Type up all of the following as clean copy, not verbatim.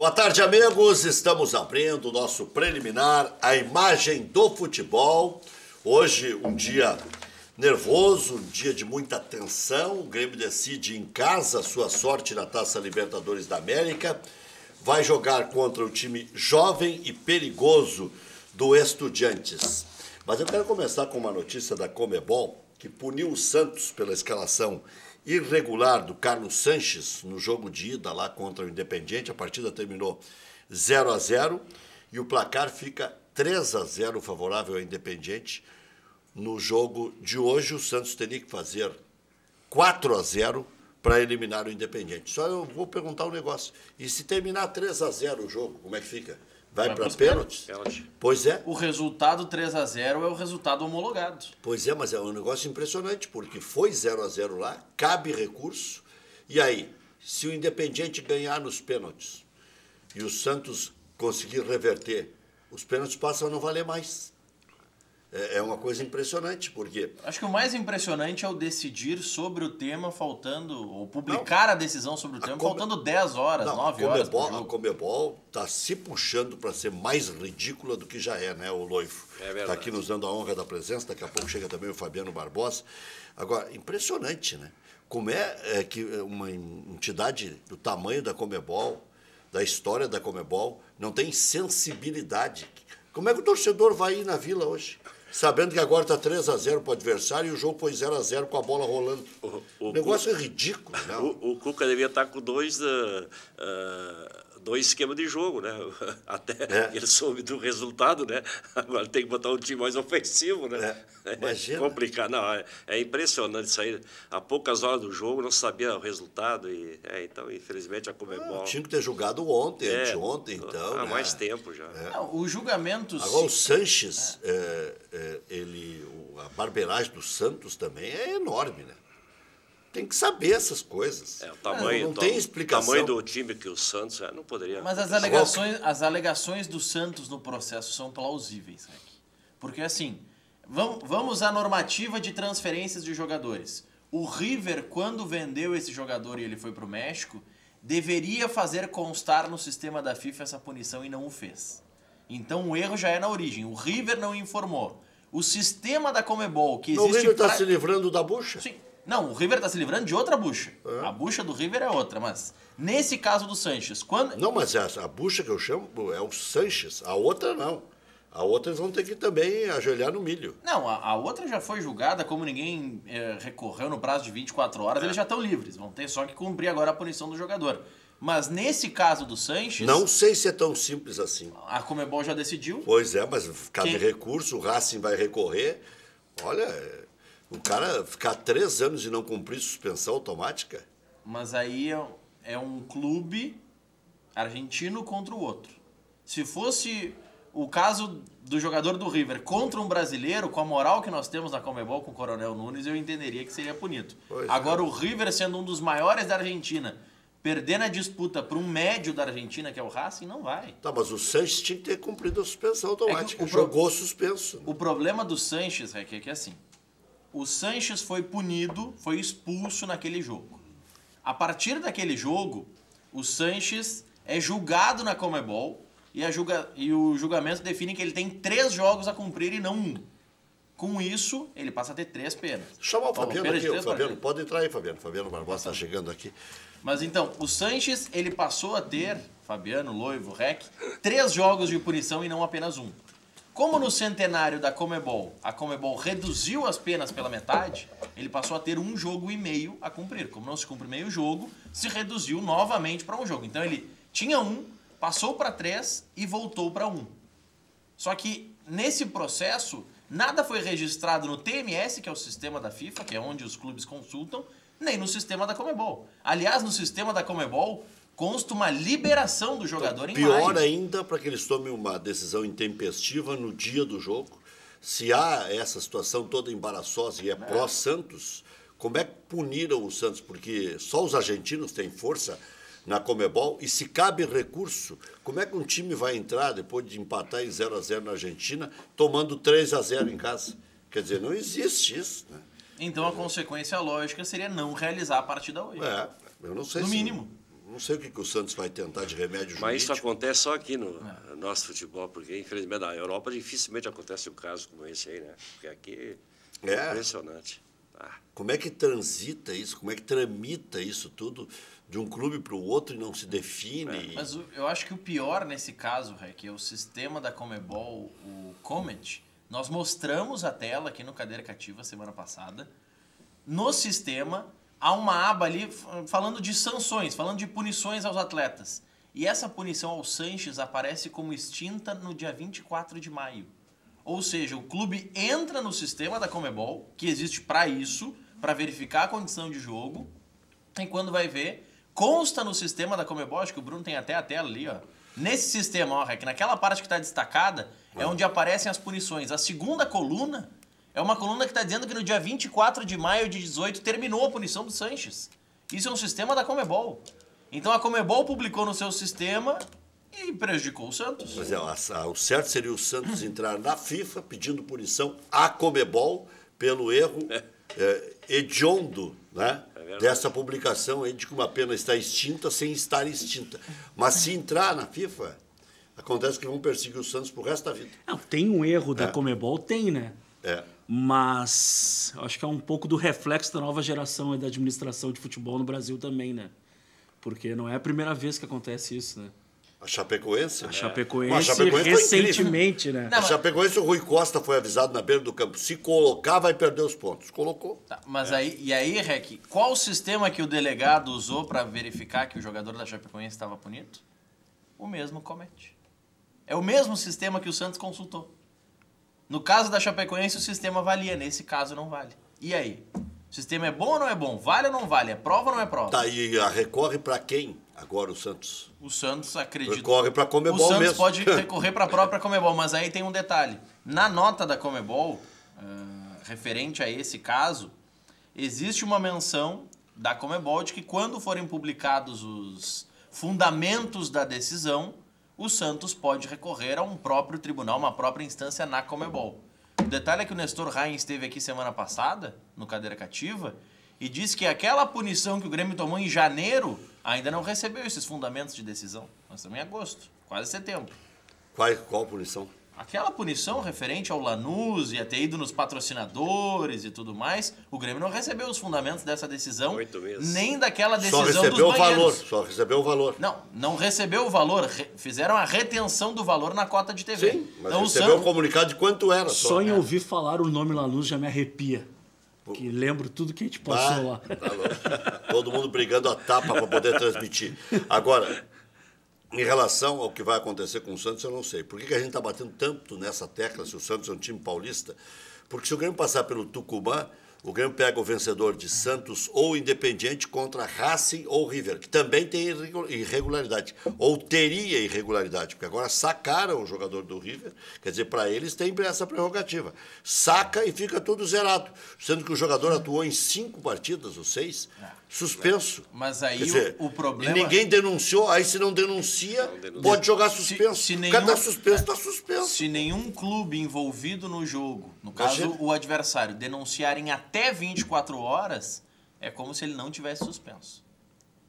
Boa tarde, amigos. Estamos abrindo o nosso preliminar, a imagem do futebol. Hoje, um dia nervoso, um dia de muita tensão. O Grêmio decide em casa sua sorte na Taça Libertadores da América. Vai jogar contra o time jovem e perigoso do Estudiantes. Mas eu quero começar com uma notícia da Conmebol, que puniu o Santos pela escalação irregular do Carlos Sanches no jogo de ida lá contra o Independiente. A partida terminou 0-0 e o placar fica 3-0 favorável ao Independiente. No jogo de hoje, o Santos teria que fazer 4-0 para eliminar o Independiente. Só eu vou perguntar um negócio. E se terminar 3-0 o jogo, como é que fica? Vai para pênaltis? Pois é. O resultado 3-0 é o resultado homologado. Pois é, mas é um negócio impressionante, porque foi 0-0 lá, cabe recurso. E aí, se o Independiente ganhar nos pênaltis e o Santos conseguir reverter, os pênaltis passam a não valer mais. É uma coisa impressionante, porque... Acho que o mais impressionante é o decidir sobre o tema faltando, ou publicar a decisão sobre o tema faltando 10 horas, 9 horas pro jogo. A Conmebol está se puxando para ser mais ridícula do que já é, né, o Loifo? É verdade. Está aqui nos dando a honra da presença, daqui a pouco chega também o Fabiano Barbosa. Agora, impressionante, né? Como é que uma entidade do tamanho da Conmebol, da história da Conmebol, não tem sensibilidade? Como é que o torcedor vai ir na Vila hoje? Sabendo que agora está 3-0 para o adversário e o jogo foi 0-0 com a bola rolando. O negócio é ridículo. Não? O Cuca devia estar com dois esquemas de jogo, né? Até ele soube do resultado, né? Agora tem que botar um time mais ofensivo, né? Imagina. É complicado. Não, é impressionante isso aí. Há poucas horas do jogo não sabia o resultado. Então, infelizmente, a Conmebol... Tinha que ter jogado ontem, anteontem, então. Há mais tempo já. Não, o julgamento... Agora, o Sanches, a barbeiragem do Santos também é enorme, né? Tem que saber essas coisas. O tamanho, não tem explicação. O tamanho do time que o Santos não poderia... Mas as alegações do Santos no processo são plausíveis, né? Porque, assim, vamos à normativa de transferências de jogadores. O River, quando vendeu esse jogador e ele foi para o México, deveria fazer constar no sistema da FIFA essa punição e não o fez. Então, o erro já é na origem. O River não informou. O sistema da Conmebol, que existe... O River está se livrando da bucha? Sim. Não, o River está se livrando de outra bucha. A bucha do River é outra, mas nesse caso do Sanches, quando... Não, mas a bucha que eu chamo é o Sanches, a outra não. A outra eles vão ter que também ajoelhar no milho. Não, a outra já foi julgada, como ninguém recorreu no prazo de 24 horas, eles já estão livres, vão ter só que cumprir agora a punição do jogador. Mas nesse caso do Sanches... Não sei se é tão simples assim. A Conmebol já decidiu. Pois é, mas cabe recurso, o Racing vai recorrer. Olha... O cara ficar 3 anos e não cumprir suspensão automática? Mas aí é um clube argentino contra o outro. Se fosse o caso do jogador do River contra um brasileiro, com a moral que nós temos na Conmebol com o Coronel Nunes, eu entenderia que seria punido. Agora, o River, sendo um dos maiores da Argentina, perdendo a disputa para um médio da Argentina, que é o Racing, não vai. Tá, mas o Sanches tinha que ter cumprido a suspensão automática. Jogou suspenso. O problema do Sanches é que assim... O Sanches foi punido, foi expulso naquele jogo. A partir daquele jogo, o Sanches é julgado na Conmebol e o julgamento define que ele tem 3 jogos a cumprir e não 1. Com isso, ele passa a ter 3 penas. Chama o Fabiano aqui, o Fabiano. Pode entrar aí, Fabiano. Fabiano Barbosa está chegando aqui. Mas então, o Sanches, ele passou a ter, Fabiano, Loivo, Rec, 3 jogos de punição e não apenas 1. Como no centenário da Conmebol, a Conmebol reduziu as penas pela metade, ele passou a ter 1 jogo e meio a cumprir. Como não se cumpre meio jogo, se reduziu novamente para 1 jogo. Então ele tinha 1, passou para 3 e voltou para 1. Só que nesse processo, nada foi registrado no TMS, que é o sistema da FIFA, que é onde os clubes consultam, nem no sistema da Conmebol. Aliás, no sistema da Conmebol... consta uma liberação do jogador em maio. Pior ainda para que eles tomem uma decisão intempestiva no dia do jogo. Se há essa situação toda embaraçosa e é pró-Santos, como é que puniram o Santos? Porque só os argentinos têm força na Conmebol e se cabe recurso, como é que um time vai entrar depois de empatar em 0-0 na Argentina, tomando 3-0 em casa? Quer dizer, não existe isso, né? Então a consequência lógica seria não realizar a partida hoje. Eu não sei no mínimo. Não sei o que o Santos vai tentar de remédio jurídico. Mas isso acontece só aqui no nosso futebol, porque infelizmente na Europa dificilmente acontece um caso como esse aí, né? Porque aqui é impressionante. Como é que transita isso? Como é que tramita isso tudo de um clube para o outro e não se define? Mas eu acho que o pior nesse caso, Rec, é o sistema da Conmebol, o Comet. Nós mostramos a tela aqui no Cadeira Cativa semana passada. No sistema, há uma aba ali falando de sanções, falando de punições aos atletas. E essa punição ao Sanches aparece como extinta no dia 24 de maio. Ou seja, o clube entra no sistema da Conmebol, que existe para isso, para verificar a condição de jogo, e quando vai ver, consta no sistema da Conmebol, acho que o Bruno tem até a tela ali, ó. Nesse sistema, ó, que naquela parte que está destacada, é onde aparecem as punições. A segunda coluna é uma coluna que está dizendo que no dia 24 de maio de 18 terminou a punição do Sanches. Isso é um sistema da Conmebol. Então a Conmebol publicou no seu sistema e prejudicou o Santos. Mas o certo seria o Santos entrar na FIFA pedindo punição à Conmebol pelo erro hediondo, né, dessa publicação aí de que uma pena está extinta sem estar extinta. Mas se entrar na FIFA, acontece que vão perseguir o Santos pro resto da vida. Não, tem um erro da Conmebol, tem, né? Mas acho que é um pouco do reflexo da nova geração e da administração de futebol no Brasil também, né? Porque não é a primeira vez que acontece isso, né? A Chapecoense? A Chapecoense recentemente, né? A Chapecoense, o Rui Costa foi avisado na beira do campo. Se colocar, vai perder os pontos. Colocou. Tá, mas aí, Rec, qual o sistema que o delegado usou para verificar que o jogador da Chapecoense estava punido? O mesmo Comet. É o mesmo sistema que o Santos consultou. No caso da Chapecoense, o sistema valia. Nesse caso, não vale. E aí? O sistema é bom ou não é bom? Vale ou não vale? É prova ou não é prova? Tá, e recorre para quem agora o Santos? O Santos acredita... Recorre para a Conmebol mesmo. O Santos pode recorrer para a própria Conmebol, mas aí tem um detalhe. Na nota da Conmebol, referente a esse caso, existe uma menção da Conmebol de que quando forem publicados os fundamentos da decisão, o Santos pode recorrer a um próprio tribunal, uma própria instância na Conmebol. O detalhe é que o Nestor Rain esteve aqui semana passada, no Cadeira Cativa, e disse que aquela punição que o Grêmio tomou em janeiro ainda não recebeu esses fundamentos de decisão. Nós estamos em agosto, quase setembro. Qual punição? Aquela punição referente ao Lanús e a ter ido nos patrocinadores e tudo mais, o Grêmio não recebeu os fundamentos dessa decisão, 8 meses. nem daquela decisão dos Só recebeu o banheiros. valor, só recebeu o valor. Não recebeu o valor, fizeram a retenção do valor na cota de TV. Sim, mas então, recebeu o comunicado de quanto era. Só em ouvir falar o nome Lanús já me arrepia. Que lembro tudo que a gente passou lá. Tá louco. Todo mundo brigando a tapa para poder transmitir. Agora, em relação ao que vai acontecer com o Santos, eu não sei. Por que a gente está batendo tanto nessa tecla se o Santos é um time paulista? Porque se o Grêmio passar pelo Tucumã, o Grêmio pega o vencedor de Santos ou Independiente contra Racing ou River, que também tem irregularidade, ou teria irregularidade, porque agora sacaram o jogador do River, quer dizer, para eles tem essa prerrogativa. Saca e fica tudo zerado, sendo que o jogador atuou em 5 partidas, ou 6, suspenso. Mas aí quer dizer, o problema... E ninguém denunciou, aí se não denuncia, pode jogar suspenso. Se o cara está suspenso, está suspenso. Se nenhum clube envolvido no jogo, no caso o adversário, denunciarem até 24 horas, é como se ele não tivesse suspenso.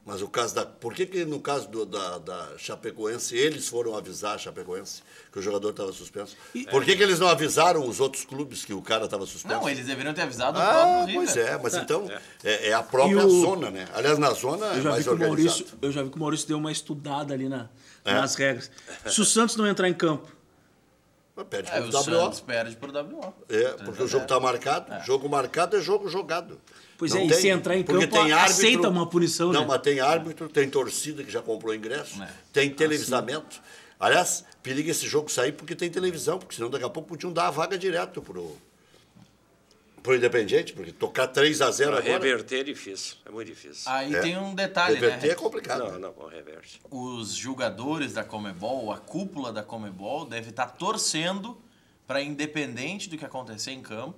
Mas o caso por que no caso da Chapecoense, eles foram avisar a Chapecoense que o jogador estava suspenso? Por que eles não avisaram os outros clubes que o cara estava suspenso? Não, eles deveriam ter avisado o próprio River. Pois é, mas então é a própria zona, né? Aliás, na zona é mais organizado. Eu já vi que o Maurício deu uma estudada ali nas regras. Se o Santos não entrar em campo... Perde o por WO. Santos perde por WO. Porque o jogo está marcado. Jogo marcado é jogo jogado. Pois não e se entrar em campo, tem árbitro, aceita uma punição, não, né? mas tem árbitro, tem torcida que já comprou ingresso, tem televisamento. Aliás, periga esse jogo sair porque tem televisão, porque senão daqui a pouco podiam dar a vaga direto pro Independiente, porque tocar 3-0 agora... Reverter é difícil, é muito difícil. Aí tem um detalhe, reverter é complicado. Não, reverte. Os jogadores da Conmebol, a cúpula da Conmebol, deve estar torcendo para, independente do que acontecer em campo,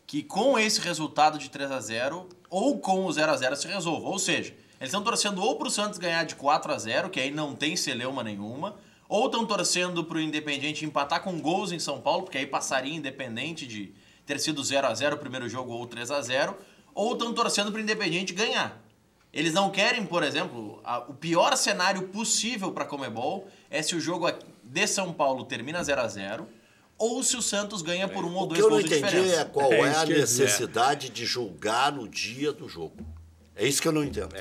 que com esse resultado de 3-0 ou com o 0-0 se resolva. Ou seja, eles estão torcendo ou para o Santos ganhar de 4-0, que aí não tem celeuma nenhuma, ou estão torcendo para o Independiente empatar com gols em São Paulo, porque aí passaria independente de ter sido 0-0 o primeiro jogo ou 3-0, ou estão torcendo para o Independiente ganhar. Eles não querem, por exemplo, o pior cenário possível para a Conmebol é se o jogo de São Paulo termina 0-0 ou se o Santos ganha por 1 ou 2 gols de diferença. O que eu não entendi é qual é a necessidade de julgar no dia do jogo. É isso que eu não entendo.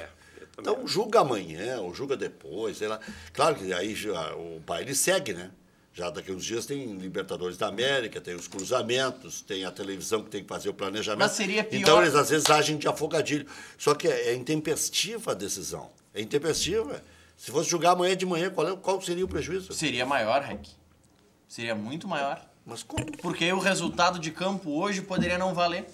Então, julga amanhã ou julga depois, sei lá. Claro que aí o baile segue, né? Já daqui a uns dias tem Libertadores da América, tem os cruzamentos, tem a televisão que tem que fazer o planejamento. Mas seria pior... Então, eles às vezes agem de afogadilho. Só que é intempestiva a decisão. É intempestiva. Se fosse julgar amanhã de manhã, qual seria o prejuízo? Seria maior, Rec. Seria muito maior. Mas como? Porque o resultado de campo hoje poderia não valer.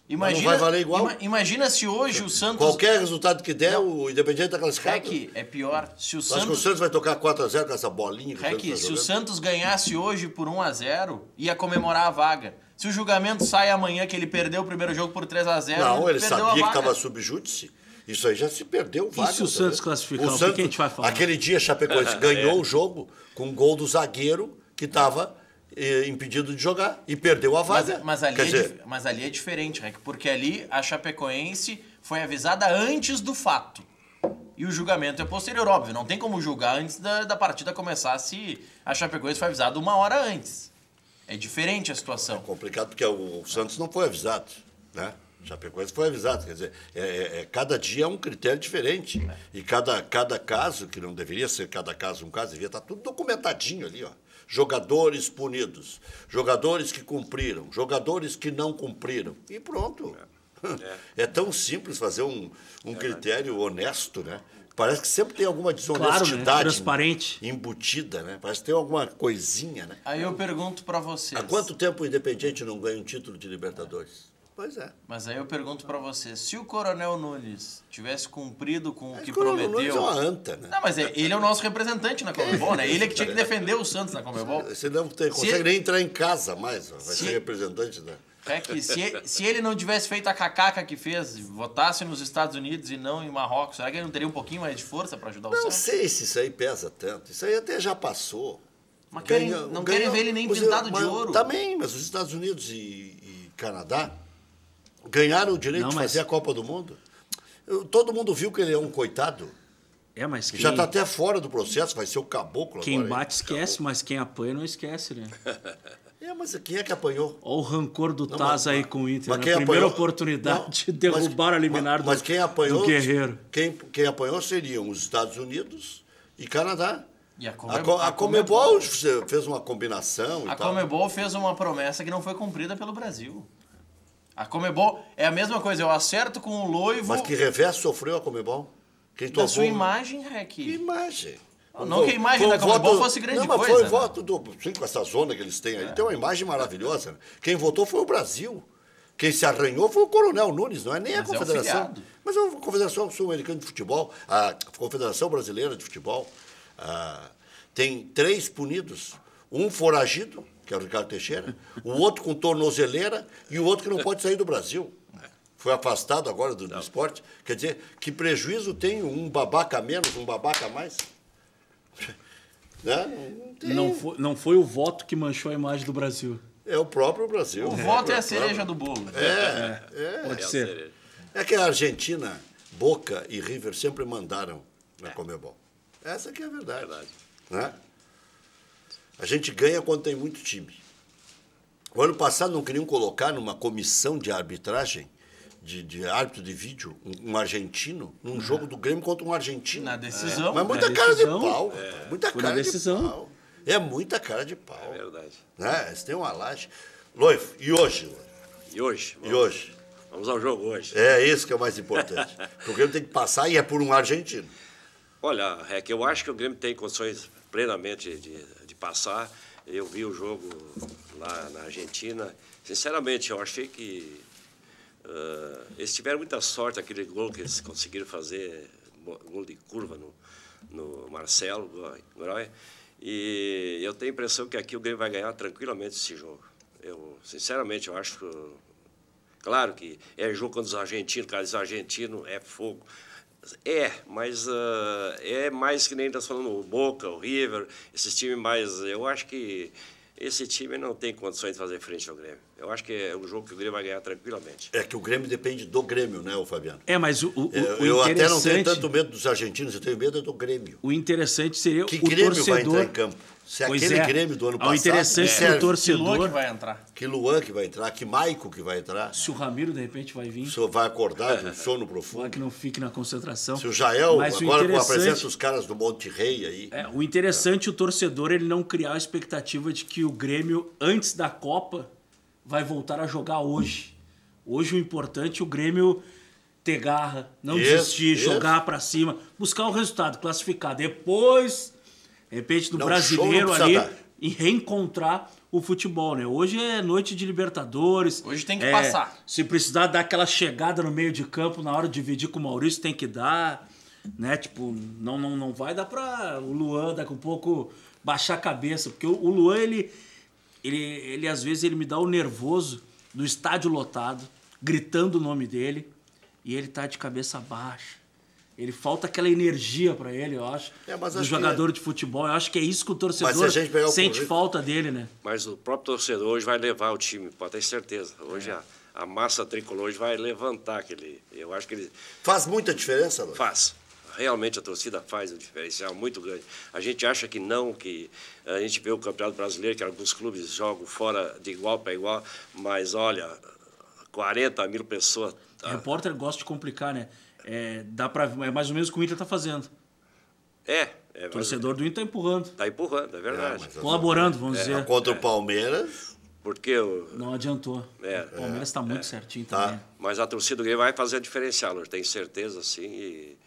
Imagina, não vai valer igual? Imagina se hoje o Santos... Qualquer resultado que der, o Independiente está classificado. Rec, é pior. Se o Acho Santos... que o Santos vai tocar 4-0 com essa bolinha. Rec, se o Santos ganhasse hoje por 1-0, ia comemorar a vaga. Se o julgamento sai amanhã que ele perdeu o primeiro jogo por 3-0, não, ele perdeu sabia a que estava sob júdice. Isso aí já se perdeu. E se o Santos classificar, o que a gente vai falar? Aquele dia, Chapecoense ganhou o jogo com um gol do zagueiro que estava impedido de jogar e perdeu a vaga. Mas ali é diferente, Rec, porque ali a Chapecoense foi avisada antes do fato. E o julgamento é posterior, óbvio. Não tem como julgar antes da partida começar se a Chapecoense foi avisada 1 hora antes. É diferente a situação. É complicado porque o Santos não foi avisado, né? Chapecoense foi avisado, quer dizer, cada dia é um critério diferente. E cada caso, que não deveria ser cada caso um caso, devia estar tudo documentadinho ali, ó. Jogadores punidos, jogadores que cumpriram, jogadores que não cumpriram. E pronto. É tão simples fazer um critério honesto, né? Parece que sempre tem alguma desonestidade, claro, né? Transparente, embutida, né? Parece que tem alguma coisinha, né? Aí eu pergunto para vocês. Há quanto tempo o Independiente não ganha um título de Libertadores? Pois é. Mas aí eu pergunto para você, se o Coronel Nunes tivesse cumprido com o que Coronel prometeu... Nunes é uma anta, né? Não, mas ele é o nosso representante na Conmebol, né? Ele é que tinha que defender o Santos na Conmebol. Você não consegue nem entrar em casa mais, vai ser representante da... É que se ele não tivesse feito a cacaca que fez, votasse nos Estados Unidos e não em Marrocos, será que ele não teria um pouquinho mais de força para ajudar o Santos? Não sei se isso aí pesa tanto. Isso aí até já passou. Mas não querem ver ele nem pintado de ouro. Também, mas os Estados Unidos e Canadá ganharam o direito de fazer a Copa do Mundo. Todo mundo viu que ele é um coitado. Mas já está até fora do processo, vai ser o caboclo quem agora. Quem bate esquece, mas quem apanha não esquece, né? Mas quem é que apanhou? Olha o rancor do Taz aí com o Inter. Na primeira apanhou, oportunidade, derrubaram a liminar mas quem apanhou, do Guerreiro. Quem apanhou seriam os Estados Unidos e Canadá. E a Conmebol fez uma combinação. A Conmebol fez uma promessa que não foi cumprida pelo Brasil. A Conmebol é a mesma coisa, eu acerto com o Loivo... Mas que revés sofreu a Conmebol? Da sua imagem, Rec. Que imagem? Não que a imagem da Conmebol fosse grande coisa. Não, mas foi o voto sim, com essa zona que eles têm aí. Tem uma imagem maravilhosa. Né? Quem votou foi o Brasil. Quem se arranhou foi o Coronel Nunes, não é nem a Confederação. Mas a Confederação Sul-Americana de Futebol, a Confederação Brasileira de Futebol, tem 3 punidos. Um foragido, que é o Ricardo Teixeira, o outro com tornozeleira e o outro que não pode sair do Brasil. Foi afastado agora do esporte. Quer dizer, que prejuízo tem um babaca a menos, um babaca a mais? Não foi o voto que manchou a imagem do Brasil. É o próprio Brasil. O voto é a cereja do bolo. Pode ser. É que a Argentina, Boca e River sempre mandaram na Conmebol. Essa que é a verdade. Né? A gente ganha quando tem muito time. O ano passado não queriam colocar numa comissão de arbitragem, de árbitro de vídeo, um argentino, num jogo do Grêmio contra um argentino. Na decisão. Mas muita cara de pau. Muita cara de pau. É muita cara de pau. É verdade. Né? Você tem uma laje. Loivo, e hoje? Vamos ao jogo hoje. É isso que é o mais importante. Porque o Grêmio tem que passar e é por um argentino. Olha, Rec, eu acho que o Grêmio tem condições plenamente de passar. Eu vi o jogo lá na Argentina. Sinceramente, eu achei que eles tiveram muita sorte, aquele gol que eles conseguiram fazer, gol de curva no Marcelo Groy. E eu tenho a impressão que aqui o Grêmio vai ganhar tranquilamente esse jogo. Sinceramente, eu acho que... Claro que é jogo contra os argentinos, cara, os argentinos é fogo. Mas é mais que nem nós falando o Boca, o River, esses times mais... Eu acho que esse time não tem condições de fazer frente ao Grêmio. Eu acho que é um jogo que o Grêmio vai ganhar tranquilamente. É que o Grêmio depende do Grêmio, né, o Fabiano? Mas eu até não tenho tanto medo dos argentinos, eu tenho medo do Grêmio. O interessante seria que o Grêmio torcedor... vai entrar em campo? Se aquele Grêmio do ano passado... O interessante é o torcedor... Que Luan que vai entrar. Que Luan que vai entrar, que Maico que vai entrar. Se o Ramiro, de repente, vai vir. O senhor vai acordar de um sono profundo. Que não fique na concentração. Se o Jael, agora apresenta os caras do Monte Rei aí. O interessante é o torcedor ele não criar a expectativa de que o Grêmio, antes da Copa, vai voltar a jogar hoje. Hoje o importante é o Grêmio ter garra, não desistir, jogar pra cima, buscar o resultado, classificar. Depois, de repente, no brasileiro ali, e reencontrar o futebol, né? Hoje é noite de Libertadores. Hoje tem que passar. Se precisar dar aquela chegada no meio de campo na hora de dividir com o Maurício, tem que dar, né? Tipo, não vai dar pra o Luan daqui a pouco baixar a cabeça, porque o Luan, ele às vezes ele me dá o nervoso do estádio lotado, gritando o nome dele, e ele tá de cabeça baixa. Ele falta aquela energia para ele, eu acho, do jogador de futebol. Eu acho que é isso que o torcedor sente falta dele, né? Mas o próprio torcedor hoje vai levar o time, pode ter certeza. Hoje a massa tricolor hoje vai levantar aquele... Eu acho que ele... Faz muita diferença, Luiz? Faz. Realmente a torcida faz um diferencial muito grande. A gente acha que não, que a gente vê o Campeonato Brasileiro, que alguns clubes jogam fora de igual para igual, mas olha, 40 mil pessoas... O repórter gosta de complicar, né? É mais ou menos o que o Inter está fazendo. O torcedor do Inter está empurrando. Está empurrando, é verdade. Colaborando, vamos dizer. Contra o Palmeiras... Porque não adiantou. O Palmeiras está muito certinho também. Mas a torcida do Grêmio vai fazer a diferencial, eu tenho certeza, sim. E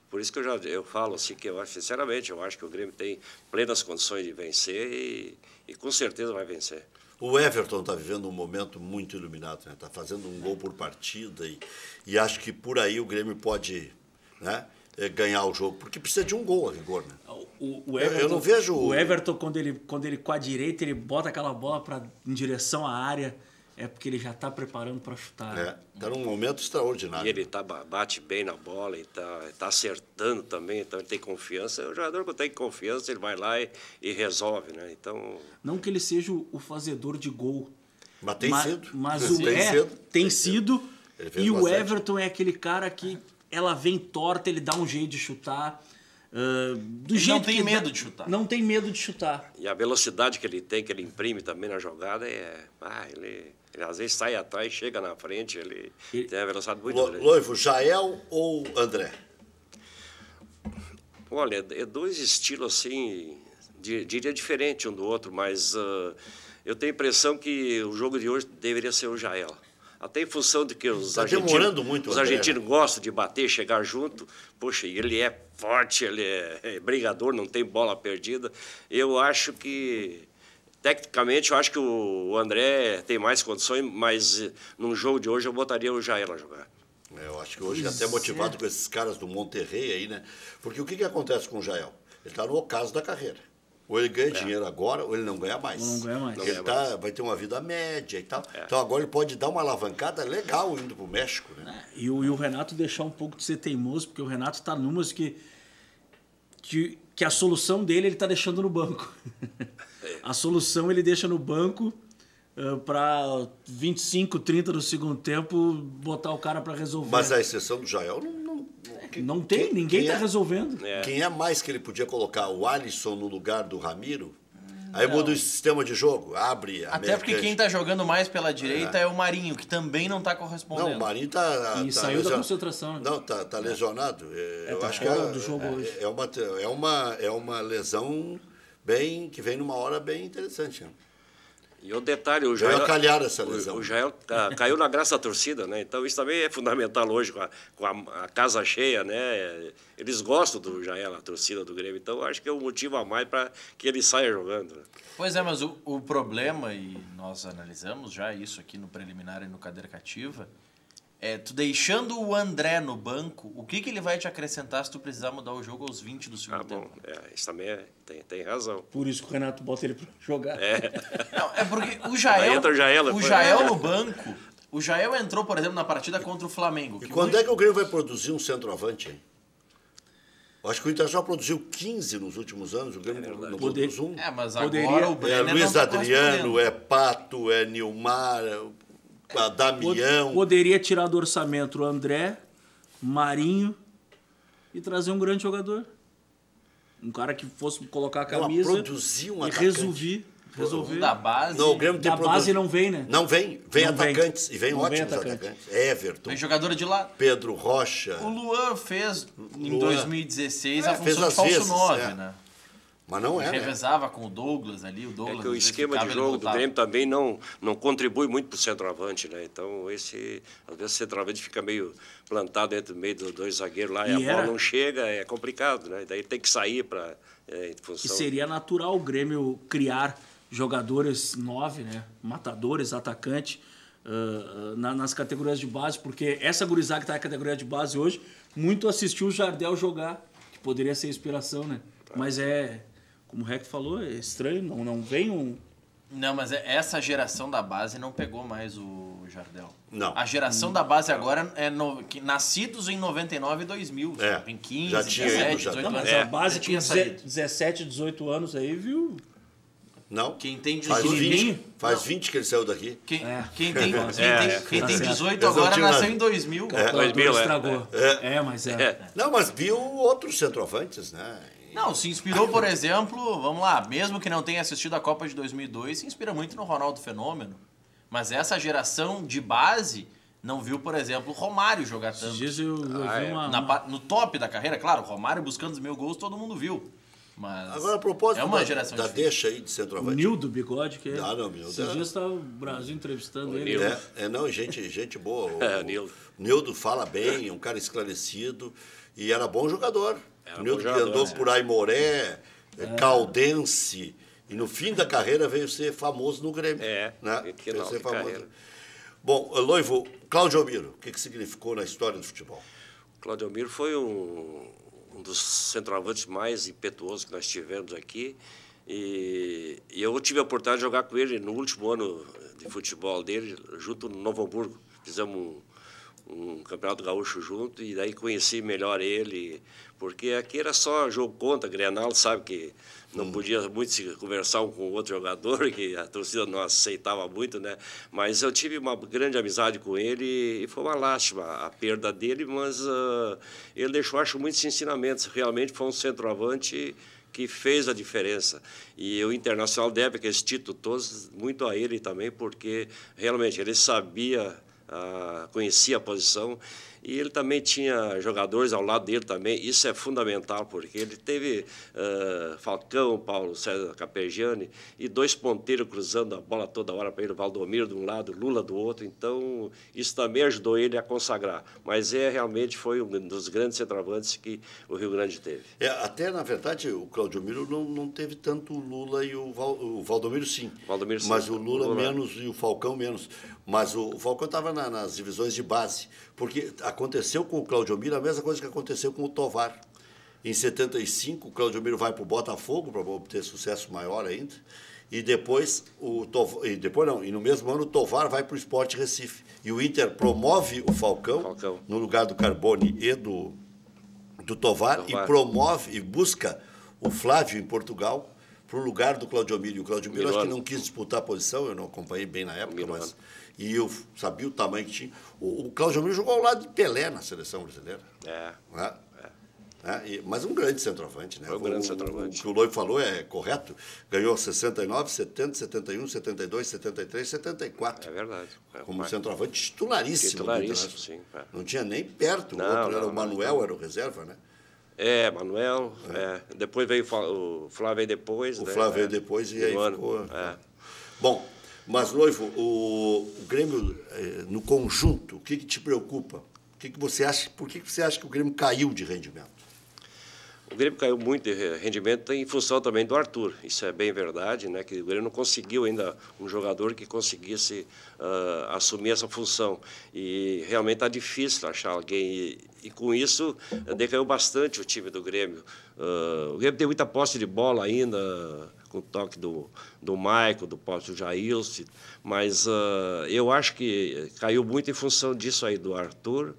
por isso que eu falo assim, que eu acho, sinceramente, eu acho que o Grêmio tem plenas condições de vencer e com certeza vai vencer. O Everton está vivendo um momento muito iluminado, né? Está fazendo um gol por partida e acho que por aí o Grêmio pode, né, ganhar o jogo, porque precisa de um gol a rigor, né? O Everton, eu não vejo... O Everton, quando ele com a direita, ele bota aquela bola em direção à área, é porque ele já está preparando para chutar. Está num momento extraordinário. E ele bate bem na bola, e tá acertando também, então ele tem confiança. O jogador que tem confiança, ele vai lá e resolve, né? Então... Não que ele seja o fazedor de gol. Mas tem sido. Mas tem sido. E o Everton é aquele cara que ela vem torta, ele dá um jeito de chutar. Não tem medo de chutar. Não tem medo de chutar. E a velocidade que ele tem, que ele imprime também na jogada, ele às vezes sai atrás, chega na frente, ele tem a velocidade muito grande. Loivo, Jael ou André? Olha, é dois estilos assim, diria diferente um do outro, mas eu tenho a impressão que o jogo de hoje deveria ser o Jael. Até em função de que os argentinos gostam de bater, chegar junto. Poxa, ele é forte, ele é brigador, não tem bola perdida. Eu acho que, tecnicamente, eu acho que o André tem mais condições, mas num jogo de hoje eu botaria o Jael a jogar. Eu acho que hoje até motivado com esses caras do Monterrey aí, né? Porque o que acontece com o Jael? Ele está no ocaso da carreira. Ou ele ganha dinheiro agora, ou ele não ganha mais. Não ganha mais. Ele vai ter uma vida média e tal. Então agora ele pode dar uma alavancada legal indo para o México, né? E o Renato deixar um pouco de ser teimoso, porque o Renato está numas que a solução dele ele está deixando no banco. A solução ele deixa no banco para 25, 30 do segundo tempo botar o cara para resolver. Mas a exceção do Jael não tem, ninguém está resolvendo. Quem é mais que ele podia colocar? O Alisson no lugar do Ramiro? Aí muda o sistema de jogo, abre... Até porque quem está jogando mais pela direita é o Marinho, que também não está correspondendo. Não, o Marinho está... E saiu da concentração. Não, está lesionado. Eu acho que do jogo hoje. É uma lesão que vem numa hora bem interessante, né? E o detalhe, o Jael caiu na graça da torcida, né? Então isso também é fundamental hoje, com a casa cheia, né? Eles gostam do Jael, a torcida do Grêmio, então acho que é um motivo a mais para que ele saia jogando. Né? Pois é, mas o problema, e nós analisamos já isso aqui no preliminar e no Cadeira Cativa, tu deixando o André no banco, o que ele vai te acrescentar se tu precisar mudar o jogo aos 20 do segundo tempo? Isso também tem razão. Por isso que o Renato bota ele para jogar. Não, é porque o Jael no banco, o Jael entrou, por exemplo, na partida contra o Flamengo. E quando é que o Grêmio vai produzir um centroavante, hein? Acho que o Internacional produziu 15 nos últimos anos, o Grêmio não produz um. Mas agora o Brenner Luiz não tá Adriano, Pato, Nilmar, Damião. Poderia tirar do orçamento o André, Marinho e trazer um grande jogador. Um cara que fosse colocar a camisa produzir um e atacante. resolver. Da base. Não, o Grêmio tem Da base não vem, né? Não vem. Vem Não atacantes. E vem Não ótimos vem atacante. atacantes. Everton, Tem jogador de lado. Pedro Rocha. O Luan fez em 2016 a fez função às de falso vezes, 9, né? Mas não é, né? Revezava com o Douglas ali, o Douglas. É que o esquema de jogo do Grêmio também não contribui muito para o centroavante, né? Então, às vezes o centroavante fica meio plantado dentro do meio dos dois zagueiros lá e a bola não chega, é complicado, né? Daí tem que sair para em função. E seria natural o Grêmio criar jogadores 9, né? Matadores, atacante, nas categorias de base, porque essa gurizada que está na categoria de base hoje, muito assistiu o Jardel jogar, que poderia ser inspiração, né? Mas como o Rec falou, é estranho, não vem um... Não, mas essa geração da base não pegou mais o Jardel. Não. A geração da base agora nascidos em 99 e 2000. Tem 15, já tinha 17, ido, 18 Não, anos. mas a base Já com tinha saído. 17, 18 anos aí, viu? Não. Quem tem Faz 18... 20 que ele saiu daqui. Quem tem Tá 18 certo. agora Eles não nasceu tinham em 2000. O autor estragou. Mas Não, mas viu outros centroavantes, né? Não, se inspirou, por exemplo, vamos lá, mesmo que não tenha assistido a Copa de 2002, se inspira muito no Ronaldo Fenômeno. Mas essa geração de base não viu, por exemplo, o Romário jogar tanto. Esses dias eu vi No top da carreira, claro, o Romário buscando os 1000 gols, todo mundo viu. Mas Agora, a propósito é uma geração da difícil. deixa aí de o centroavante. Nildo Bigode, que Nildo. esses dias tá o Brasil entrevistando ele. Nildo. Não, gente boa. Nildo. Nildo fala bem, é um cara esclarecido e era bom jogador. O Nildo que andou por Aimoré, Caldense, e no fim da carreira veio ser famoso no Grêmio. Né? Veio ser famoso. Carreira. Bom, Loivo, Cláudio Almiro, o que significou na história do futebol? Cláudio Almiro foi um dos centroavantes mais impetuosos que nós tivemos aqui. E eu tive a oportunidade de jogar com ele no último ano de futebol dele, junto no Novo Hamburgo. Fizemos um campeonato gaúcho junto e daí conheci melhor ele, porque aqui era só jogo contra, Grenal, sabe que não podia muito se conversar um com o outro jogador, que a torcida não aceitava muito, né? Mas eu tive uma grande amizade com ele e foi uma lástima a perda dele, mas ele deixou, acho, muitos ensinamentos. Realmente foi um centroavante que fez a diferença. E o Internacional deve aqueles títulos todos muito a ele também, porque realmente ele sabia, conhecia a posição, e ele também tinha jogadores ao lado dele também. Isso é fundamental, porque ele teve Falcão, Paulo César Capegiani, e 2 ponteiros cruzando a bola toda hora para ele, Valdomiro de um lado, Lula do outro. Então, isso também ajudou ele a consagrar. Mas realmente foi um dos grandes centroavantes que o Rio Grande teve. Até, na verdade, o Cláudio Almiro não teve tanto o Lula e o Valdomiro, sim. Valdomiro, sim. Mas o Lula menos e o Falcão menos. Mas o Falcão estava nas divisões de base, porque aconteceu com o Cláudio Almiro a mesma coisa que aconteceu com o Tovar. Em 75, o Cláudio Almiro vai para o Botafogo para obter sucesso maior ainda, e depois e no mesmo ano o Tovar vai para o Sport Recife. E o Inter promove o Falcão. No lugar do Carbone e do Tovar, e promove e busca o Flávio em Portugal para o lugar do Cláudio Almiro. E o Cláudio Almiro acho que não quis disputar a posição, eu não acompanhei bem na época, mas... E eu sabia o tamanho que tinha. O Cláudio Almiro jogou ao lado de Pelé na seleção brasileira. Mas um grande centroavante, né? Foi um grande centroavante. O que o Loivo falou é correto. Ganhou 69, 70, 71, 72, 73, 74. É verdade. Como centroavante titularíssimo. Titularíssimo, sim. Não tinha nem perto. O outro era o Manuel, era o reserva, né? Manuel. Depois veio o Flávio veio depois. O Flávio veio depois e aí ficou... Bom, mas, Loivo, o Grêmio, no conjunto, o que te preocupa? Por que você acha que o Grêmio caiu de rendimento? O Grêmio caiu muito de rendimento em função também do Arthur. Isso é bem verdade, né? Que o Grêmio não conseguiu ainda um jogador que conseguisse assumir essa função. E realmente está difícil achar alguém. E com isso, decaiu bastante o time do Grêmio. O Grêmio tem muita posse de bola ainda, com o toque do Maico, do posse do Jailson, mas eu acho que caiu muito em função disso aí, do Arthur.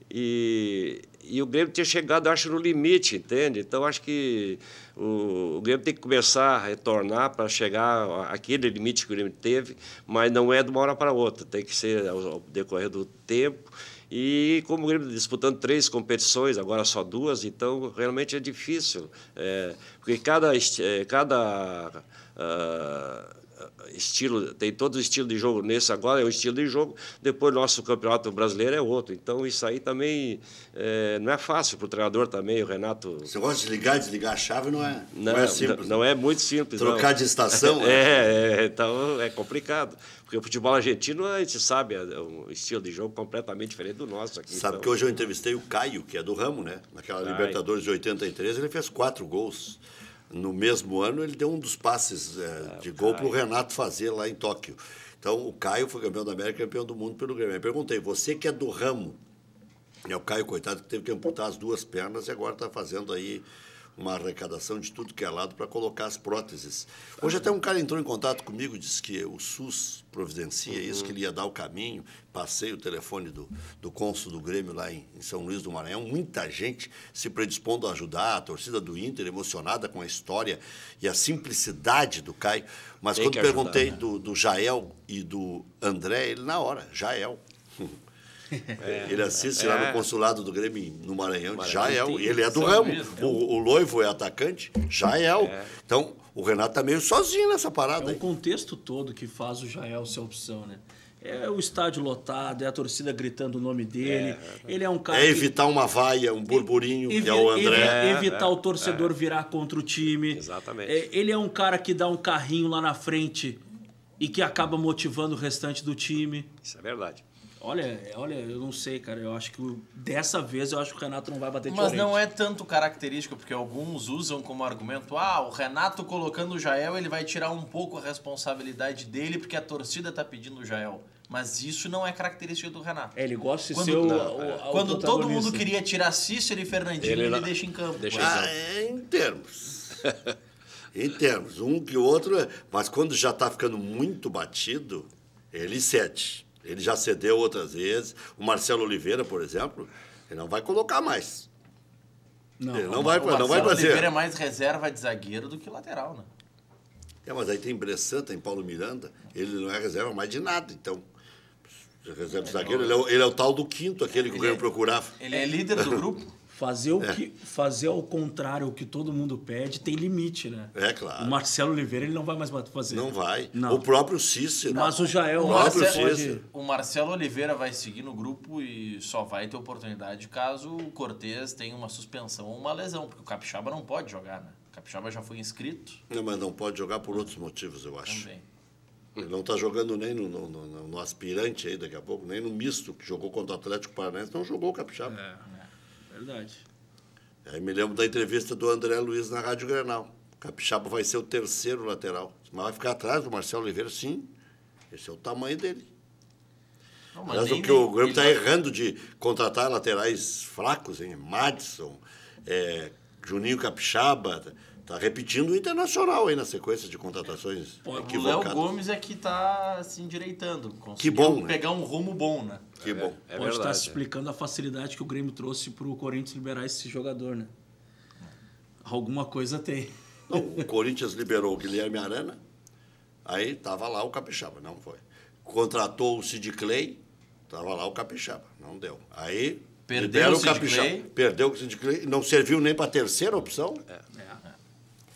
E E o Grêmio tinha chegado, acho, no limite, entende? Então, acho que o Grêmio tem que começar a retornar para chegar àquele limite que o Grêmio teve, mas não é de uma hora para outra, tem que ser ao decorrer do tempo. E como o Grêmio disputando 3 competições, agora só 2, então realmente é difícil, porque cada estilo, tem todo o estilo de jogo. Nesse agora é um estilo de jogo, depois nosso campeonato brasileiro é outro. Então isso aí também não é fácil para o treinador também, o Renato. Você gosta de ligar e desligar a chave, não é simples. Não é muito simples. Trocar de estação. Então é complicado. Porque o futebol argentino, a gente sabe, é um estilo de jogo completamente diferente do nosso aqui. Sabe que hoje eu entrevistei o Caio, que é do ramo, né? Naquela Libertadores de 83, ele fez 4 gols. No mesmo ano, ele deu um dos passes de gol para o Renato fazer lá em Tóquio. Então, o Caio foi campeão da América e campeão do mundo pelo Grêmio. Eu perguntei, você que é do ramo, o Caio, coitado, que teve que amputar as 2 pernas e agora está fazendo aí uma arrecadação de tudo que é lado para colocar as próteses. Hoje até um cara entrou em contato comigo e disse que o SUS providencia isso, que ele ia dar o caminho. Passei o telefone do cônsul do Grêmio lá em São Luís do Maranhão. Muita gente se predispondo a ajudar, a torcida do Inter emocionada com a história e a simplicidade do Caio. Mas quando perguntei do Jael e do André, ele na hora, Jael. Ele assiste lá no consulado do Grêmio no Maranhão, de Jael, e ele é do ramo. O Loivo é atacante, Jael. Então, o Renato está meio sozinho nessa parada. É o contexto todo que faz o Jael ser opção, né? É o estádio lotado, é a torcida gritando o nome dele. Ele é um cara. Evitar uma vaia, um burburinho, que é o André. Evitar o torcedor virar contra o time. Exatamente. Ele é um cara que dá um carrinho lá na frente e que acaba motivando o restante do time. Isso é verdade. Olha, eu não sei, cara. Eu acho que dessa vez o Renato não vai bater de Mas frente. não é tanto característico, porque alguns usam como argumento, o Renato colocando o Jael, ele vai tirar um pouco a responsabilidade dele, porque a torcida tá pedindo o Jael. Mas isso não é característica do Renato. Ele gosta de ser o quando todo mundo queria tirar Cícero e Fernandinho, ele deixa em campo. Em termos. Em termos. Um que o outro. Mas quando já está ficando muito batido, ele cede. Ele já cedeu outras vezes. O Marcelo Oliveira, por exemplo, ele não vai colocar mais. Ele não vai fazer. O Marcelo Oliveira é mais reserva de zagueiro do que lateral, né? Mas aí tem Bressan, tem Paulo Miranda. Ele não é reserva mais de nada. Então, reserva de zagueiro, ele é o tal do quinto, aquele que o Grêmio procurava. Ele é líder do grupo. Fazer ao contrário o que todo mundo pede tem limite, né? É claro. O Marcelo Oliveira ele não vai mais fazer. Não vai. Não. O próprio Cícero. Mas o Jael... O Marcelo Oliveira vai seguir no grupo e só vai ter oportunidade caso o Cortez tenha uma suspensão ou uma lesão, porque o Capixaba não pode jogar, né? O Capixaba já foi inscrito. Não, mas não pode jogar por outros motivos, eu acho. Também. Ele não está jogando nem no aspirante aí daqui a pouco, nem no misto, que jogou contra o Atlético Paranaense, não jogou o Capixaba. Verdade. Aí me lembro da entrevista do André Luiz na Rádio Grenal. O Capixaba vai ser o 3º lateral. Mas vai ficar atrás do Marcelo Oliveira, sim. Esse é o tamanho dele. Não, mas o que o Grêmio está errando de contratar laterais fracos, hein? Madison, Juninho Capixaba... Está repetindo o Internacional aí na sequência de contratações equivocadas. O Léo Gomes é que está se endireitando. Que bom, pegar um rumo bom, né? Que bom. Pode estar se explicando a facilidade que o Grêmio trouxe para o Corinthians liberar esse jogador, né? Alguma coisa tem. Não, o Corinthians liberou o Guilherme Arana, aí estava lá o Capixaba, não foi. Contratou o Sid Clay, estava lá o Capixaba, não deu. Aí perdeu o Capixaba, perdeu o Sid Clay, não serviu nem para a 3ª opção.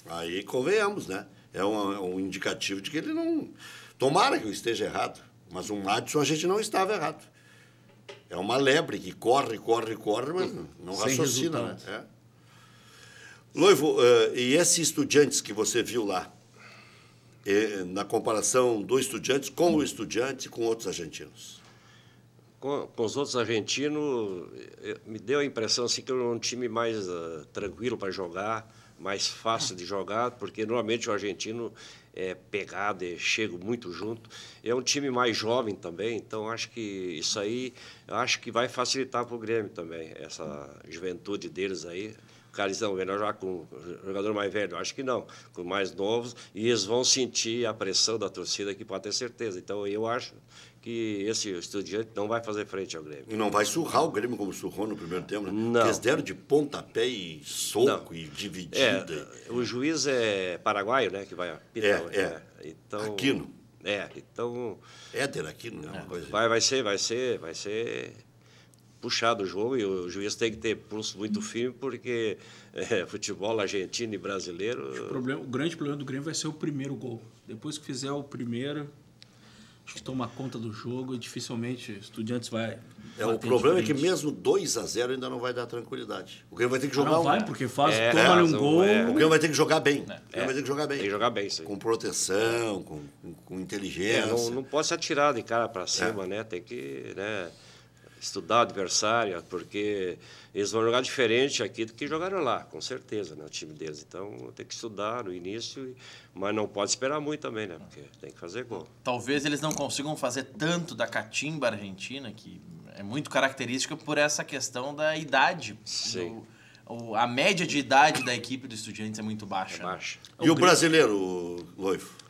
Aí convenhamos, né? É um indicativo de que ele não... Tomara que eu esteja errado, mas o Madison a gente não estava errado. É uma lebre que corre, mas não raciocina, né? Loivo, e esse Estudiantes que você viu lá, na comparação do Estudiantes com o Estudiantes e com outros argentinos? Com os outros argentinos, me deu a impressão assim, que era um time mais tranquilo para jogar, mais fácil de jogar, porque normalmente o argentino é pegado, chega muito junto. É um time mais jovem também, então acho que isso aí vai facilitar para o Grêmio também, essa juventude deles aí. O cara diz, não, melhor jogar com jogador mais velho. Acho que não, com mais novos, e eles vão sentir a pressão da torcida, que pode ter certeza. Então eu acho que esse Estudiante não vai fazer frente ao Grêmio. E não vai surrar o Grêmio como surrou no primeiro tempo, né? Não. Porque eles deram de pontapé e soco e dividida. O juiz é paraguaio, né? Que vai apitar. Então, Aquino. Então... Éder Aquino, né? Uma coisa. Vai ser puxado o jogo e o juiz tem que ter pulso muito firme, porque futebol argentino e brasileiro... O grande problema do Grêmio vai ser o primeiro gol. Depois que fizer o primeiro, acho que toma conta do jogo e dificilmente o Estudiantes vai... O problema é que mesmo 2-0 ainda não vai dar tranquilidade. O Grêmio vai ter que jogar não vai, porque toma um gol... O Grêmio vai ter que jogar bem. Tem que jogar bem, sim. Com proteção, com inteligência. Não pode se atirar de cara para cima, né? Tem que estudar o adversário, porque eles vão jogar diferente aqui do que jogaram lá, com certeza, né? O time deles. Então, tem que estudar no início, mas não pode esperar muito também, né? Porque tem que fazer gol. Talvez eles não consigam fazer tanto da catimba argentina, que é muito característica por essa questão da idade. Sim. A média de idade da equipe do Estudiantes é muito baixa. É baixa. E o brasileiro, Loifo?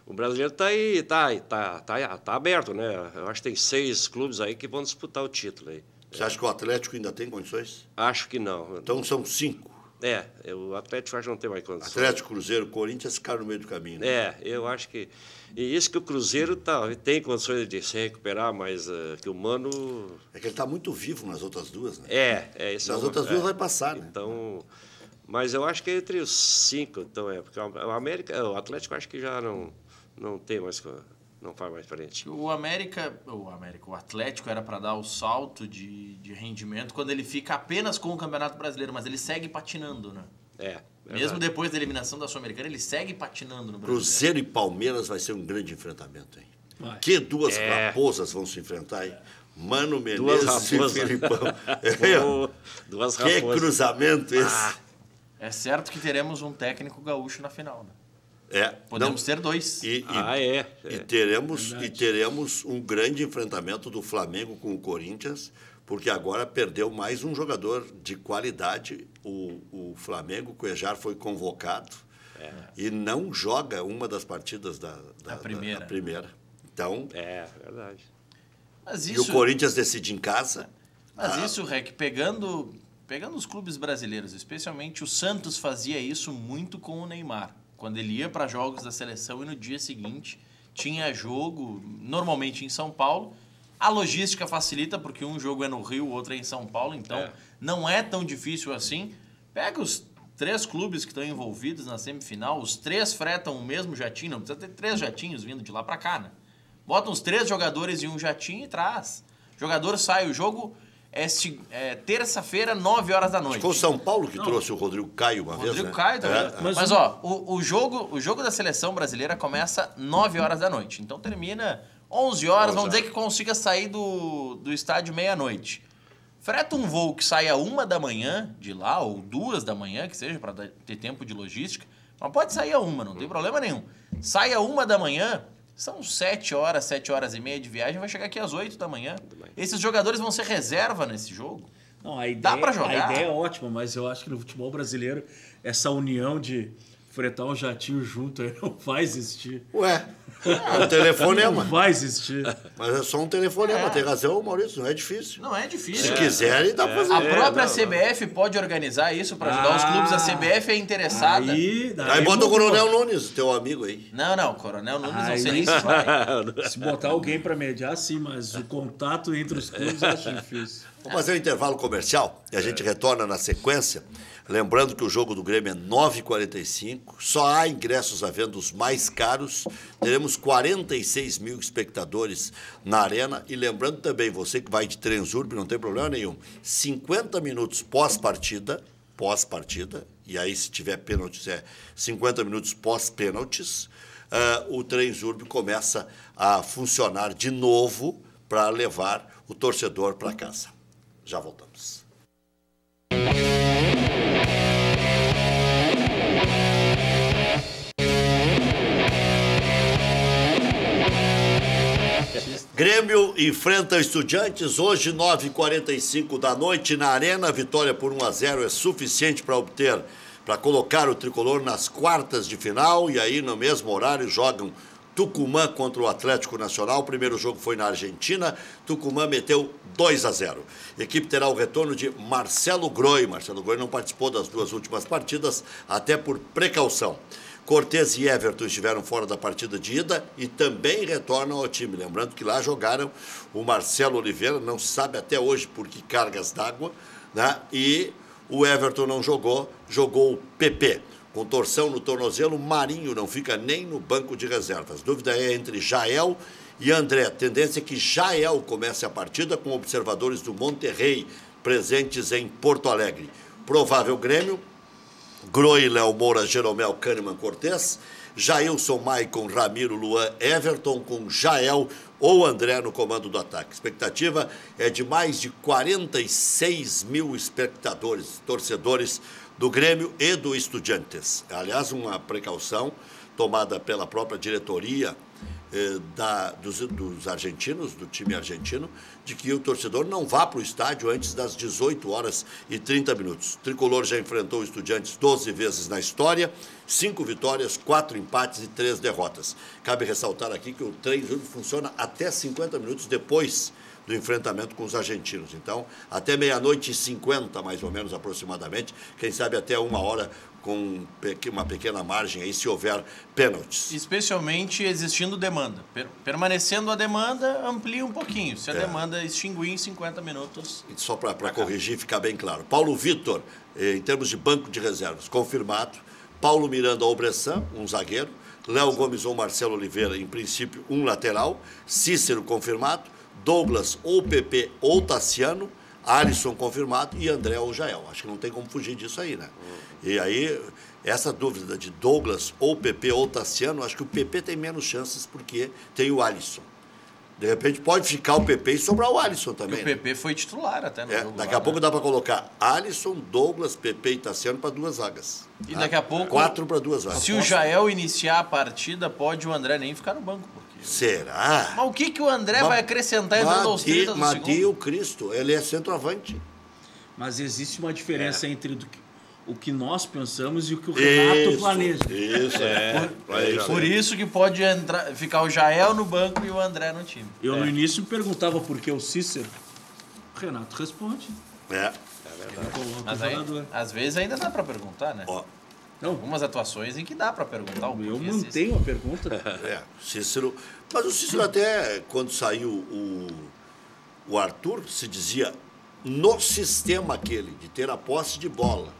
O brasileiro está aí, tá aberto, né? Eu acho que tem 6 clubes aí que vão disputar o título aí. Você acha que o Atlético ainda tem condições? Acho que não. Então são 5. O Atlético acho que não tem mais condições. Atlético, Cruzeiro, Corinthians ficaram no meio do caminho, né? Eu acho que... E isso que o Cruzeiro tem condições de se recuperar, mas que o Mano... É que ele está muito vivo nas outras duas, né? Isso nas outras duas vai passar, né? Então... Mas eu acho que é entre os 5, então porque o Atlético acho que já não tem mais, não faz mais frente. O Atlético era para dar o salto de rendimento quando ele fica apenas com o Campeonato Brasileiro, mas ele segue patinando, né? Mesmo depois da eliminação da Sul-Americana, ele segue patinando no Brasil. Cruzeiro e Palmeiras vai ser um grande enfrentamento, hein? Que duas raposas vão se enfrentar, hein? Mano Menezes e Filipão. Duas raposas. Que cruzamento esse! É certo que teremos um técnico gaúcho na final, né? Podemos ter 2. E teremos um grande enfrentamento do Flamengo com o Corinthians, porque agora perdeu mais um jogador de qualidade. O Flamengo, o Cuejar, foi convocado e não joga uma das partidas da primeira. Então, verdade. E o Corinthians decide em casa. Mas isso, Rec, pegando os clubes brasileiros, especialmente o Santos fazia isso muito com o Neymar. Quando ele ia para jogos da seleção e no dia seguinte tinha jogo, normalmente em São Paulo. A logística facilita, porque um jogo é no Rio, o outro é em São Paulo, então não é tão difícil assim. Pega os 3 clubes que estão envolvidos na semifinal, os 3 fretam o mesmo jatinho, não precisa ter 3 jatinhos vindo de lá para cá, né? Bota uns 3 jogadores em um jatinho e traz. O jogador sai, o jogo... terça-feira, 9 horas da noite. Foi o São Paulo que trouxe o Rodrigo Caio uma vez, Rodrigo Caio também. Mas o jogo da seleção brasileira começa 9 horas da noite. Então termina 11 horas, vamos dizer que consiga sair do estádio meia-noite. Freta um voo que saia 1 da manhã de lá, ou 2 da manhã, que seja, para ter tempo de logística. Mas pode sair a 1, não tem problema nenhum. Saia 1 da manhã... São 7 horas e meia de viagem, vai chegar aqui às 8 da manhã. Esses jogadores vão ser reserva nesse jogo. Não, a ideia, dá pra jogar. A ideia é ótima, mas eu acho que no futebol brasileiro, essa união de fretar um jatinho junto aí não vai existir. O telefonema. Não vai existir. Mas é só um telefonema, tem razão, Maurício, não é difícil. Não é difícil. Se quiserem, dá pra fazer. A própria CBF pode organizar isso para ajudar os clubes. A CBF é interessada. Aí bota o Coronel Nunes, teu amigo aí. Não, Coronel Nunes não sei nem se vai. Se botar alguém para mediar, sim, mas o contato entre os clubes eu acho difícil. Vamos fazer um intervalo comercial e a gente retorna na sequência. Lembrando que o jogo do Grêmio é 9h45, só há ingressos à venda os mais caros, teremos 46 mil espectadores na arena e lembrando também, você que vai de Transurb, não tem problema nenhum, 50 minutos pós-partida, e aí se tiver pênaltis é 50 minutos pós-pênaltis, o Transurb começa a funcionar de novo para levar o torcedor para casa. Já voltamos. Grêmio enfrenta Estudiantes hoje, 9h45 da noite, na Arena. Vitória por 1-0 é suficiente para colocar o tricolor nas quartas de final. E aí, no mesmo horário, jogam Tucumã contra o Atlético Nacional. O primeiro jogo foi na Argentina. Tucumã meteu 2-0. A equipe terá o retorno de Marcelo Groi. Marcelo Groi não participou das 2 últimas partidas, até por precaução. Cortez e Everton estiveram fora da partida de ida e também retornam ao time. Lembrando que lá jogaram o Marcelo Oliveira, não se sabe até hoje por que cargas d'água, né? E o Everton não jogou, jogou o PP. Com torção no tornozelo, Marinho não fica nem no banco de reservas. Dúvida é entre Jael e André. A tendência é que Jael comece a partida com observadores do Monterrey presentes em Porto Alegre. Provável Grêmio: Groi, Léo Moura, Jeromel, Kahneman, Cortez, Jailson, Maicon, Ramiro, Luan, Everton, com Jael ou André no comando do ataque. A expectativa é de mais de 46 mil espectadores, torcedores do Grêmio e do Estudiantes. Aliás, uma precaução tomada pela própria diretoria dos argentinos, do time argentino, de que o torcedor não vá para o estádio antes das 18h30. O Tricolor já enfrentou o Estudiantes 12 vezes na história, 5 vitórias, 4 empates e 3 derrotas. Cabe ressaltar aqui que o treino funciona até 50 minutos depois do enfrentamento com os argentinos. Então, até 00h50, mais ou menos, aproximadamente, quem sabe até 1h, com uma pequena margem aí, se houver pênaltis. Especialmente existindo demanda. Permanecendo a demanda, amplia um pouquinho. Se a demanda extinguir em 50 minutos... Só para corrigir e ficar bem claro. Paulo Vitor, em termos de banco de reservas, confirmado. Paulo Miranda ou Bressan, um zagueiro. Léo Gomes ou Marcelo Oliveira, em princípio, um lateral. Cícero, confirmado. Douglas ou PP ou Tassiano, Alisson confirmado e André ou Jael. Acho que não tem como fugir disso aí, né? E aí, essa dúvida de Douglas ou PP ou Tassiano, acho que o PP tem menos chances porque tem o Alisson. De repente pode ficar o PP e sobrar o Alisson também. O PP foi titular até no jogo. Daqui a pouco dá para colocar Alisson, Douglas, PP e Tassiano para 2 vagas. E daqui a pouco... 4 para 2 vagas. Se o Jael iniciar a partida, pode o André nem ficar no banco. Será? Mas o que o André vai acrescentar entrando aos 30 do segundo? Matheus Cristo, ele é centroavante. Mas existe uma diferença entre o que nós pensamos e o que o Renato planeja. Isso, Por isso que pode ficar o Jael no banco e o André no time. Eu no início me perguntava por que o Cícero. O Renato responde. É verdade. Mas aí, às vezes ainda dá para perguntar, né? Não. Algumas atuações em que dá para perguntar o Eu mantenho a pergunta. Cícero. Mas o Cícero até, quando saiu o Arthur, se dizia, no sistema aquele, de ter a posse de bola,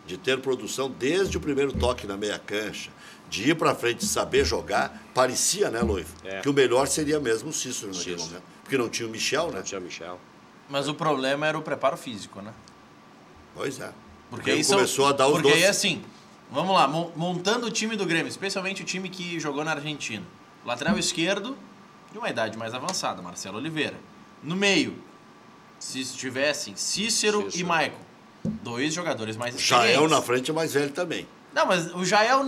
de ter produção desde o primeiro toque na meia cancha, de ir para frente e saber jogar, parecia, né, Loivo? Que o melhor seria mesmo o Cícero naquele momento. Porque não tinha o Michel, né? Não tinha o Michel. Mas o problema era o preparo físico, né? Pois é. Porque aí começou a dar os Porque aí assim, vamos lá, montando o time do Grêmio, especialmente o time que jogou na Argentina. Lateral esquerdo, de uma idade mais avançada, Marcelo Oliveira. No meio, se estivessem Cícero e Maicon, 2 jogadores mais experientes. Jael na frente é mais velho também. Não, mas o Jael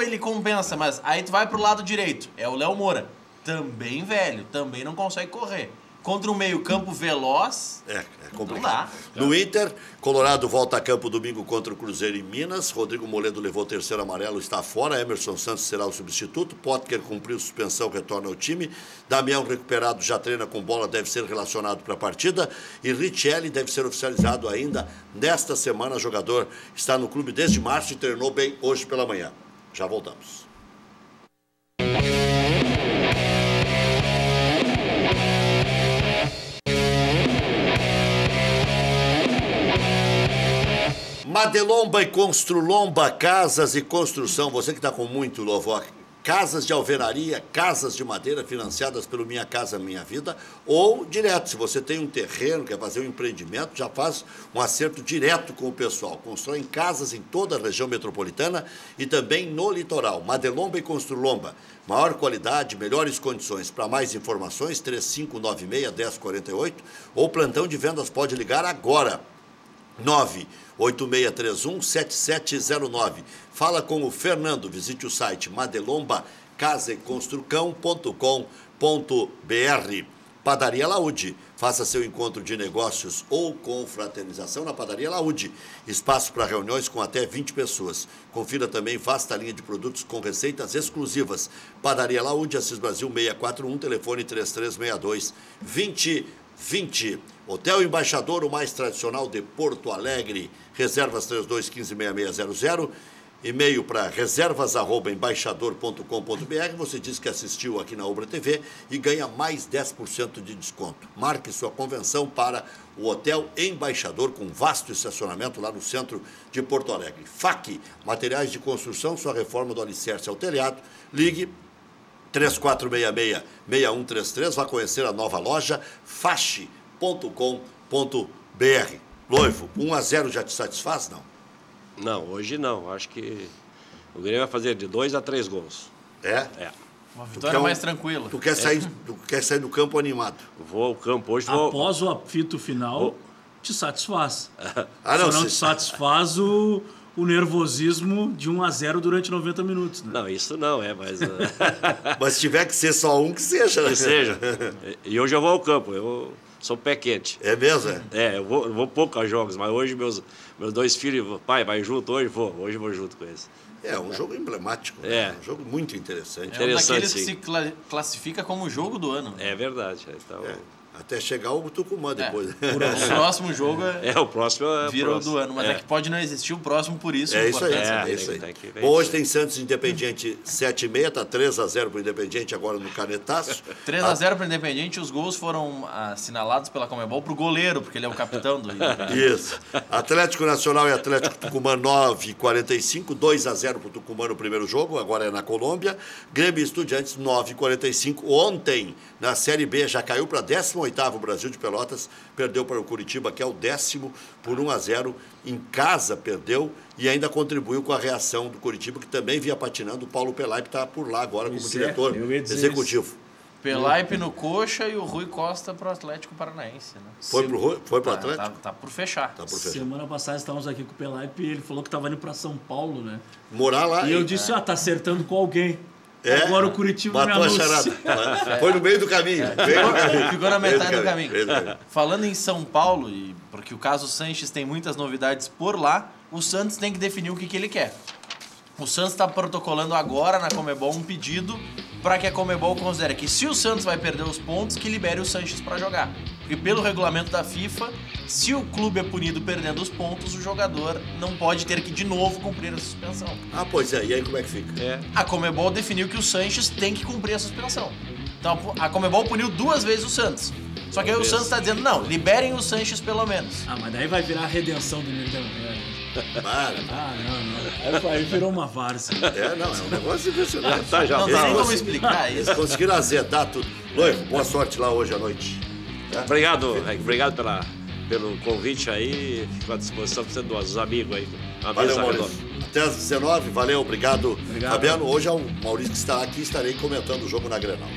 ele compensa, mas aí tu vai pro lado direito, é o Léo Moura. Também velho, também não consegue correr. Contra um meio-campo veloz, é complicado. Não dá. No Inter, Colorado volta a campo domingo contra o Cruzeiro em Minas. Rodrigo Moledo levou o 3º amarelo, está fora. Emerson Santos será o substituto. Potker cumpriu suspensão, retorna ao time. Damião, recuperado, já treina com bola, deve ser relacionado para a partida. E Richelli deve ser oficializado ainda nesta semana. O jogador está no clube desde março e treinou bem hoje pela manhã. Já voltamos. Madelomba e Construlomba, casas e construção. Você que está com muito louvor, casas de alvenaria, casas de madeira financiadas pelo Minha Casa Minha Vida, ou direto, se você tem um terreno, quer fazer um empreendimento, já faz um acerto direto com o pessoal. Constroem casas em toda a região metropolitana e também no litoral. Madelomba e Construlomba, maior qualidade, melhores condições. Para mais informações, 3596-1048 ou plantão de vendas pode ligar agora. 98631-7709. Fala com o Fernando. Visite o site madelombacasaeconstrucão.com.br. Padaria Laude. Faça seu encontro de negócios ou confraternização na Padaria Laúde. Espaço para reuniões com até 20 pessoas. Confira também vasta linha de produtos com receitas exclusivas. Padaria Laúde, Assis Brasil 641, telefone 3362-2020. Hotel Embaixador, o mais tradicional de Porto Alegre. Reservas 3215-6600. E-mail para reservas@embaixador.com.br. Você diz que assistiu aqui na Ubra TV e ganha mais 10% de desconto. Marque sua convenção para o Hotel Embaixador, com vasto estacionamento lá no centro de Porto Alegre. FAC, materiais de construção, sua reforma do alicerce ao telhado. Ligue 3466-6133. Vá conhecer a nova loja fache.com.br. Loivo, 1-0 já te satisfaz, não? Não, hoje não. Acho que o Grêmio vai fazer de 2 a 3 gols. É? É. Uma vitória mais tranquila. Tu quer sair do campo animado? Vou ao campo hoje. Após o apito final, te satisfaz. Não, só não te satisfaz o nervosismo de 1-0 durante 90 minutos. Né? Não, isso não, mas... Mas se tiver que ser só um, que seja. Que seja. E hoje eu vou ao campo, eu sou pé quente. É mesmo, é? É, eu vou pouco a jogos, mas hoje meus 2 filhos, pai, vai junto hoje? Hoje eu vou junto com eles. É um jogo emblemático, é um jogo muito interessante. É um daqueles que se classifica como o jogo do ano. É verdade. Então... Até chegar o Tucumã depois. O próximo jogo o próximo vira o do ano, mas é que pode não existir o próximo, por isso. É isso aí. Bom, hoje tem Santos Independiente 7h30, tá 3-0 para o Independiente agora no canetaço. 3-0 para o Independiente, os gols foram assinalados pela Conmebol para o goleiro, porque ele é o capitão do Isso. Atlético Nacional e Atlético Tucumã 9h45, 2-0 para o Tucumã no primeiro jogo, agora é na Colômbia. Grêmio e Estudiantes 9h45. Ontem, na Série B, já caiu para 18º Brasil de Pelotas, perdeu para o Curitiba, que é o 10º, por 1-0. Em casa perdeu e ainda contribuiu com a reação do Curitiba, que também vinha patinando. O Paulo Pelaipe está por lá agora como diretor executivo. Pelaipe no Coxa e o Rui Costa para o Atlético Paranaense. Né? Foi pro Atlético? Tá por fechar. Semana passada estávamos aqui com o Pelaipe e ele falou que estava indo para São Paulo, né? Morar lá. E eu disse, tá acertando com alguém. Agora o Curitiba matou a charada. Foi no meio do caminho. Ficou na metade do caminho. Falando em São Paulo, e porque o caso Sanches tem muitas novidades por lá, o Santos tem que definir o que ele quer. O Santos está protocolando agora na Conmebol um pedido para que a Conmebol considere que, se o Santos vai perder os pontos, que libere o Sanches para jogar. Porque pelo regulamento da FIFA, se o clube é punido perdendo os pontos, o jogador não pode ter que de novo cumprir a suspensão. Pois é. E aí como é que fica? A Conmebol definiu que o Sanches tem que cumprir a suspensão. Então a Conmebol puniu 2 vezes o Santos. Só que aí o Santos está dizendo, não, liberem o Sanches pelo menos. Mas daí vai virar a redenção do Nerdão. Não. Aí virou uma várzea. É um negócio impressionante. Não tem nem como explicar isso. Eles conseguiram azedar tudo. Loivo, boa sorte lá hoje à noite. Obrigado, Reg. Obrigado pelo convite aí. Fico à disposição para dos amigos aí. Valeu, Maurício. Até às 19h. Valeu, obrigado. Fabiano, hoje é o Maurício que está aqui. Estarei comentando o jogo na Grenal.